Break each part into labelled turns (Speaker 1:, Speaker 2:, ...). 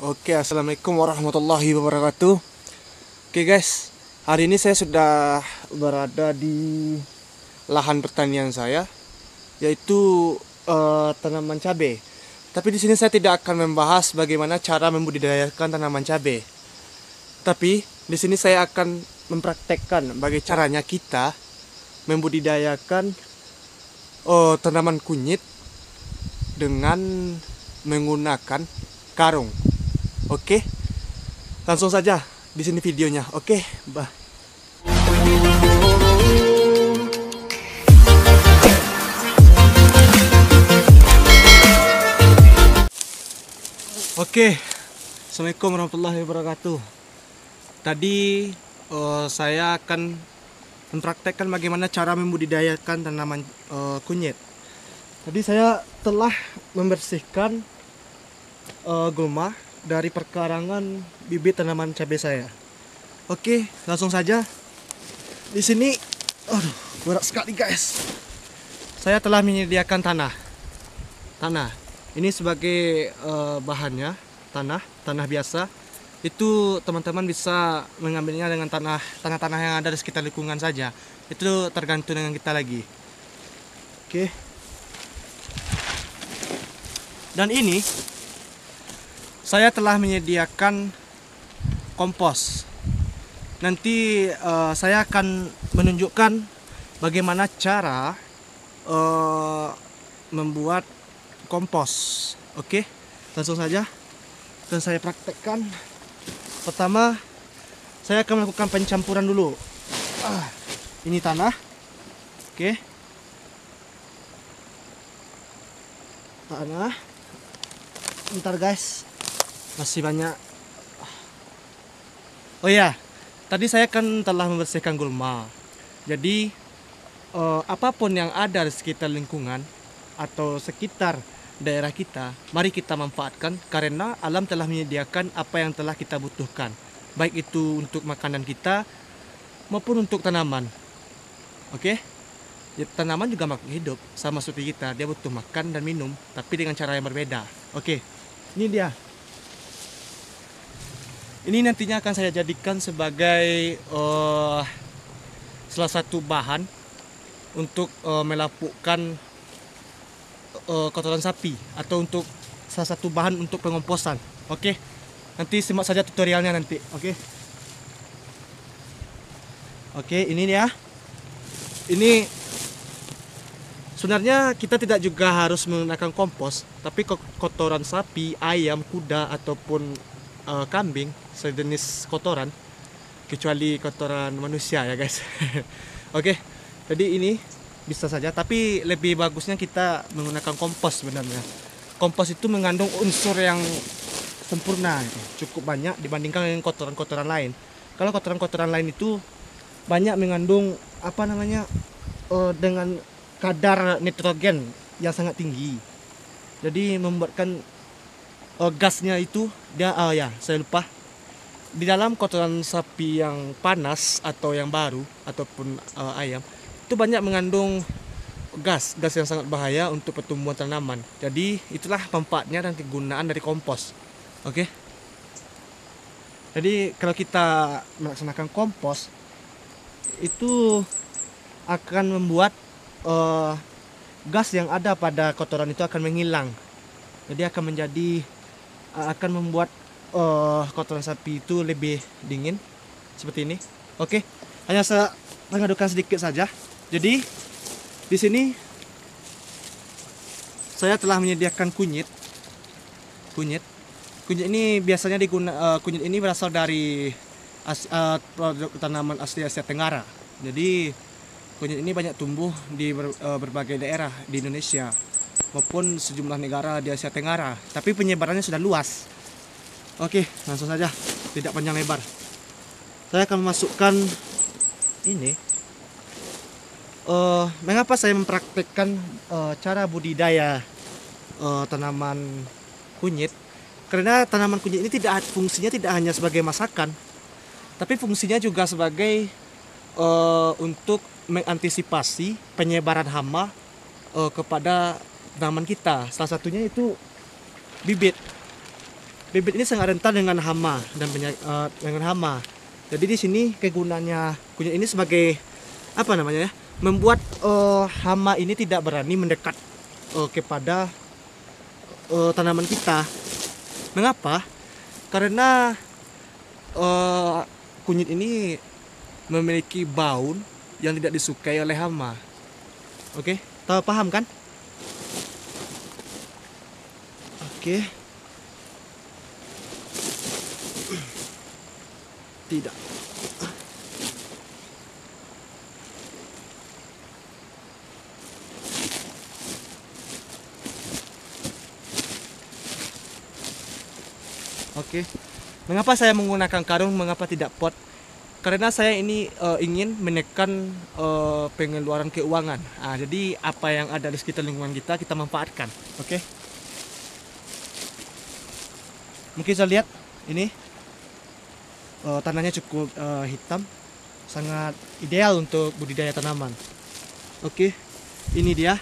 Speaker 1: Oke, assalamualaikum warahmatullahi wabarakatuh. Oke guys, hari ini saya sudah berada di lahan pertanian saya, yaitu tanaman cabai. Tapi di sini saya tidak akan membahas bagaimana cara membudidayakan tanaman cabai. Tapi di sini saya akan mempraktekkan bagaimana caranya kita membudidayakan tanaman kunyit dengan menggunakan karung. Oke, langsung saja di sini videonya. Oke, bah. Oke, assalamualaikum warahmatullahi wabarakatuh. Tadi saya akan mempraktekkan bagaimana cara membudidayakan tanaman kunyit. Tadi saya telah membersihkan gulma dari perkarangan bibit tanaman cabai saya. Oke, langsung saja. Di sini, berat sekali guys. Saya telah menyediakan tanah. Ini sebagai bahannya, tanah biasa. Itu teman-teman bisa mengambilnya dengan tanah-tanah yang ada di sekitar lingkungan saja. Itu tergantung dengan kita lagi. Oke. Dan ini saya telah menyediakan kompos. Nanti saya akan menunjukkan bagaimana cara membuat kompos. Oke, langsung saja dan saya praktekkan. Pertama, saya akan melakukan pencampuran dulu. Ini tanah. Oke. Tanah. Bentar guys, masih banyak. Oh ya, tadi saya kan telah membersihkan gulma. Jadi apapun yang ada di sekitar lingkungan atau sekitar daerah kita, mari kita manfaatkan karena alam telah menyediakan apa yang telah kita butuhkan, baik itu untuk makanan kita maupun untuk tanaman. Oke, ya, tanaman juga makhluk hidup sama seperti kita, dia butuh makan dan minum, tapi dengan cara yang berbeda. Oke, ini dia. Ini nantinya akan saya jadikan sebagai salah satu bahan untuk melapukkan kotoran sapi, atau untuk salah satu bahan untuk pengomposan. Oke, nanti simak saja tutorialnya nanti. Oke, ini dia. Ini sebenarnya kita tidak juga harus menggunakan kompos, tapi kotoran sapi, ayam, kuda ataupun kambing, sejenis kotoran, kecuali kotoran manusia ya guys. Oke, jadi ini bisa saja, tapi lebih bagusnya kita menggunakan kompos sebenarnya. Kompos itu mengandung unsur yang sempurna, cukup banyak dibandingkan dengan kotoran-kotoran lain. Kalau kotoran-kotoran lain itu banyak mengandung dengan kadar nitrogen yang sangat tinggi. Jadi membuatkan gasnya itu dia saya lupa. Di dalam kotoran sapi yang panas atau yang baru ataupun ayam itu banyak mengandung gas yang sangat bahaya untuk pertumbuhan tanaman. Jadi itulah manfaatnya dan kegunaan dari kompos. Oke. Jadi kalau kita melaksanakan kompos itu akan membuat gas yang ada pada kotoran itu akan menghilang. Jadi akan membuat kotoran sapi itu lebih dingin seperti ini. Oke, hanya saya mengadukkan sedikit saja. Jadi di sini saya telah menyediakan kunyit. Kunyit ini biasanya kunyit ini berasal dari produk tanaman asli Asia Tenggara. Jadi kunyit ini banyak tumbuh di berbagai daerah di Indonesia maupun sejumlah negara di Asia Tenggara. Tapi penyebarannya sudah luas. Oke, langsung saja, tidak panjang lebar. Saya akan memasukkan ini. Mengapa saya mempraktekkan cara budidaya tanaman kunyit? Karena tanaman kunyit ini fungsinya tidak hanya sebagai masakan, tapi fungsinya juga sebagai untuk mengantisipasi penyebaran hama kepada tanaman kita. Salah satunya itu bibit. Bibit ini sangat rentan dengan hama dan dengan hama. Jadi di sini kegunaannya kunyit ini sebagai apa namanya ya? Membuat hama ini tidak berani mendekat kepada tanaman kita. Mengapa? Karena kunyit ini memiliki bau yang tidak disukai oleh hama. Oke, tahu paham kan? Oke. Tidak. Oke. Mengapa saya menggunakan karung? Mengapa tidak pot? Karena saya ini ingin menekan pengeluaran keuangan. Jadi apa yang ada di sekitar lingkungan kita manfaatkan. Oke. Mungkin saya lihat ini tanahnya cukup hitam, sangat ideal untuk budidaya tanaman. Oke, ini dia.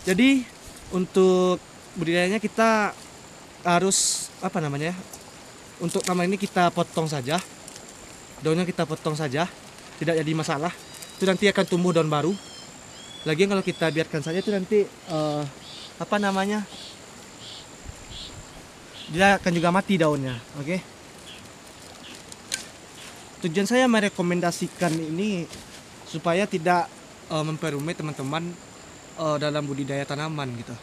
Speaker 1: Jadi untuk budidayanya kita harus apa namanya? Untuk tanaman ini kita potong saja. Daunnya kita potong saja, tidak jadi masalah. Itu nanti akan tumbuh daun baru. Lagian kalau kita biarkan saja itu nanti apa namanya? Dia akan juga mati daunnya. Oke. Tujuan saya merekomendasikan ini supaya tidak memperumit teman-teman dalam budidaya tanaman gitu.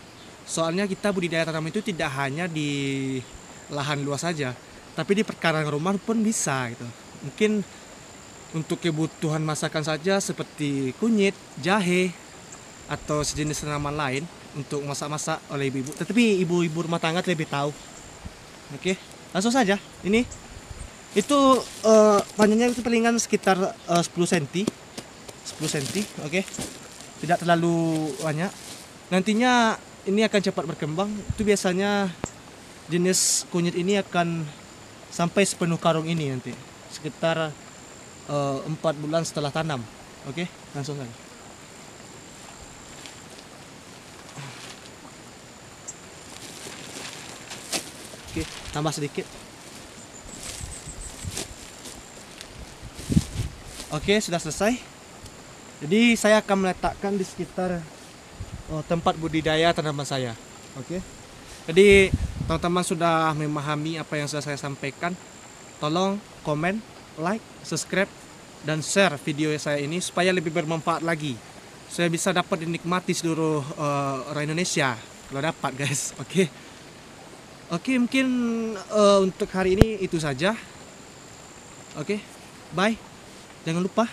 Speaker 1: Soalnya kita budidaya tanaman itu tidak hanya di lahan luas saja, tapi di perkarangan rumah pun bisa gitu. Mungkin untuk kebutuhan masakan saja seperti kunyit, jahe, atau sejenis tanaman lain untuk masak-masak oleh ibu-ibu. Tetapi ibu-ibu rumah tangga lebih tahu. Oke, langsung saja. Ini itu panjangnya itu palingan sekitar 10 cm. 10 cm, oke. Tidak terlalu banyak. Nantinya ini akan cepat berkembang. Itu biasanya jenis kunyit ini akan sampai sepenuh karung ini nanti. Sekitar 4 bulan setelah tanam. Oke, langsung saja. Oke, tambah sedikit. Oke, sudah selesai. Jadi saya akan meletakkan di sekitar tempat budidaya tanaman saya. Oke. Jadi teman-teman sudah memahami apa yang sudah saya sampaikan. Tolong komen, like, subscribe, dan share video saya ini supaya lebih bermanfaat lagi. Saya bisa dapat dinikmati seluruh orang Indonesia. Kalau dapat guys, oke. Oke, mungkin untuk hari ini itu saja. Oke, bye. Jangan lupa